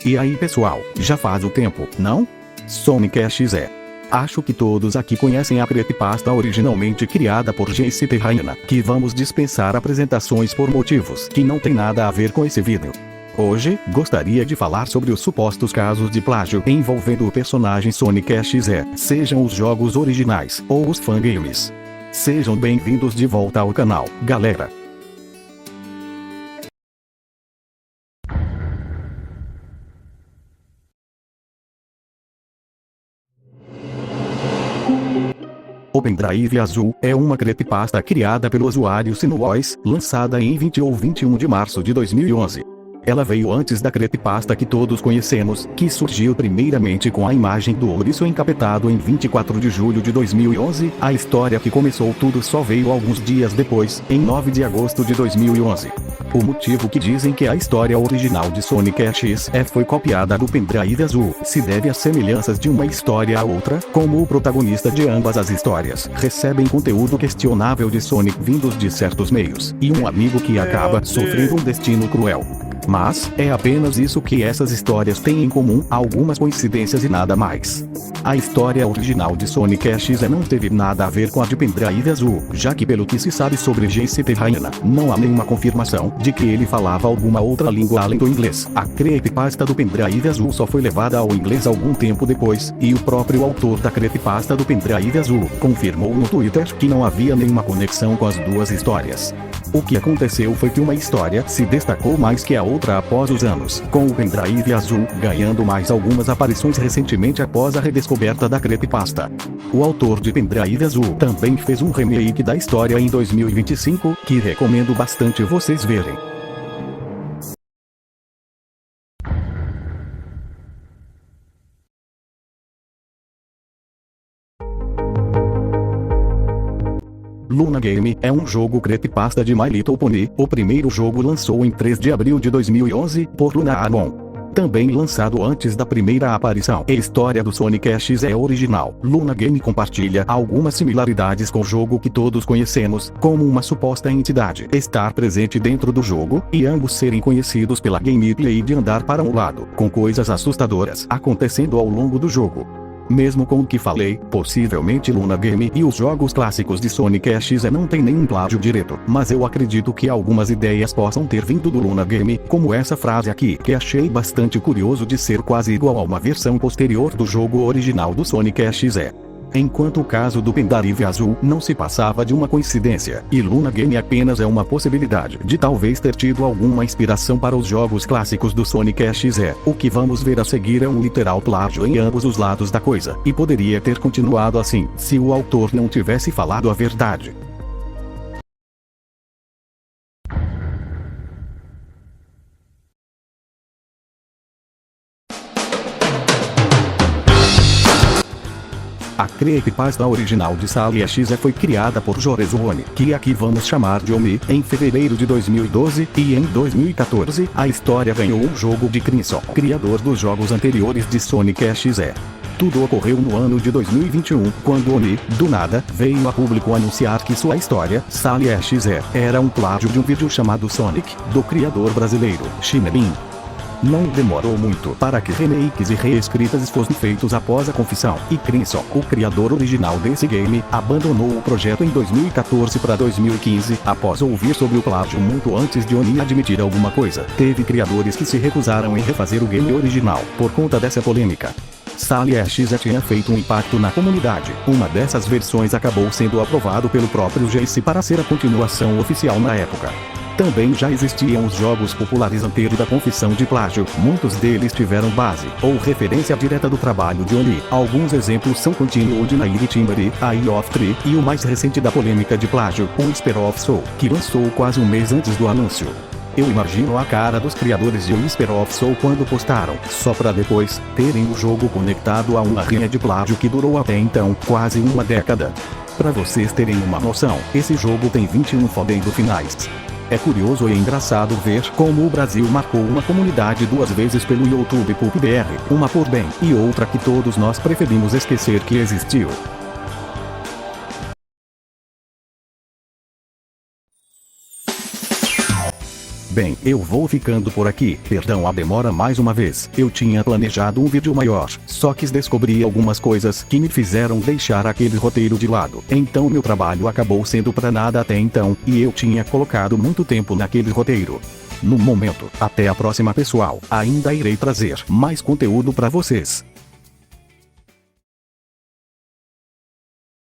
E aí pessoal, já faz o tempo, não? Sonic XE. Acho que todos aqui conhecem a creepypasta originalmente criada por JC Terraina, que vamos dispensar apresentações por motivos que não tem nada a ver com esse vídeo. Hoje, gostaria de falar sobre os supostos casos de plágio envolvendo o personagem Sonic XE, sejam os jogos originais ou os fangames. Sejam bem-vindos de volta ao canal, galera. O Pendrive Azul é uma creepypasta criada pelo usuário Sinuois, lançada em 20 ou 21 de março de 2011. Ela veio antes da creepypasta que todos conhecemos, que surgiu primeiramente com a imagem do ouriço encapetado em 24 de julho de 2011. A história que começou tudo só veio alguns dias depois, em 9 de agosto de 2011. O motivo que dizem que a história original de Sonic XE foi copiada do Pendrive Azul se deve às semelhanças de uma história a outra, como o protagonista de ambas as histórias recebem conteúdo questionável de Sonic vindos de certos meios, e um amigo que acaba sofrendo um destino cruel. Mas, é apenas isso que essas histórias têm em comum, algumas coincidências e nada mais. A história original de Sonic XE não teve nada a ver com a de Pendrive Azul, já que pelo que se sabe sobre JC Terraina, não há nenhuma confirmação de que ele falava alguma outra língua além do inglês. A creepypasta do Pendrive Azul só foi levada ao inglês algum tempo depois, e o próprio autor da creepypasta do Pendrive Azul confirmou no Twitter que não havia nenhuma conexão com as duas histórias. O que aconteceu foi que uma história se destacou mais que a outra após os anos, com o Pendrive Azul ganhando mais algumas aparições recentemente após a redescoberta da creepypasta. O autor de Pendrive Azul também fez um remake da história em 2025, que recomendo bastante vocês verem. Luna Game é um jogo creepypasta de My Little Pony. O primeiro jogo lançou em 3 de abril de 2011, por Luna Amon. Também lançado antes da primeira aparição e história do Sonic XE original, Luna Game compartilha algumas similaridades com o jogo que todos conhecemos, como uma suposta entidade estar presente dentro do jogo, e ambos serem conhecidos pela gameplay de andar para um lado, com coisas assustadoras acontecendo ao longo do jogo. Mesmo com o que falei, possivelmente Luna Game e os jogos clássicos de Sonic XE não tem nenhum plágio direto, mas eu acredito que algumas ideias possam ter vindo do Luna Game, como essa frase aqui, que achei bastante curioso de ser quase igual a uma versão posterior do jogo original do Sonic XE. Enquanto o caso do Pendrive Azul não se passava de uma coincidência, e Luna Game apenas é uma possibilidade de talvez ter tido alguma inspiração para os jogos clássicos do Sonic XE, o que vamos ver a seguir é um literal plágio em ambos os lados da coisa, e poderia ter continuado assim, se o autor não tivesse falado a verdade. A creepypasta original de Sally XE foi criada por Jorezuone, que aqui vamos chamar de Omi, em fevereiro de 2012, e em 2014, a história ganhou um jogo de Crimson, criador dos jogos anteriores de Sonic XE. Tudo ocorreu no ano de 2021, quando Oni, do nada, veio a público anunciar que sua história, Sally XE, era um plágio de um vídeo chamado Sonic, do criador brasileiro, Shinebin. Não demorou muito para que remakes e reescritas fossem feitos após a confissão, e Crimson, o criador original desse game, abandonou o projeto em 2014 para 2015, após ouvir sobre o plágio muito antes de Oni admitir alguma coisa. Teve criadores que se recusaram em refazer o game original, por conta dessa polêmica. Sally XE tinha feito um impacto na comunidade. Uma dessas versões acabou sendo aprovado pelo próprio JC para ser a continuação oficial na época. Também já existiam os jogos populares anteriores da confissão de plágio, muitos deles tiveram base, ou referência direta do trabalho de Oni. Alguns exemplos são Continued Night Timbery, Eye of Tree, e o mais recente da polêmica de plágio, o Whisper of Soul, que lançou quase um mês antes do anúncio. Eu imagino a cara dos criadores de Whisper of Soul quando postaram, só para depois terem o jogo conectado a uma rinha de plágio que durou até então quase uma década. Para vocês terem uma noção, esse jogo tem 21 fodendo finais. É curioso e engraçado ver como o Brasil marcou uma comunidade duas vezes pelo YouTube PUBG, uma por bem e outra que todos nós preferimos esquecer que existiu. Bem, eu vou ficando por aqui. Perdão a demora mais uma vez. Eu tinha planejado um vídeo maior, só que descobri algumas coisas que me fizeram deixar aquele roteiro de lado. Então meu trabalho acabou sendo pra nada até então, e eu tinha colocado muito tempo naquele roteiro. No momento, até a próxima pessoal, ainda irei trazer mais conteúdo pra vocês.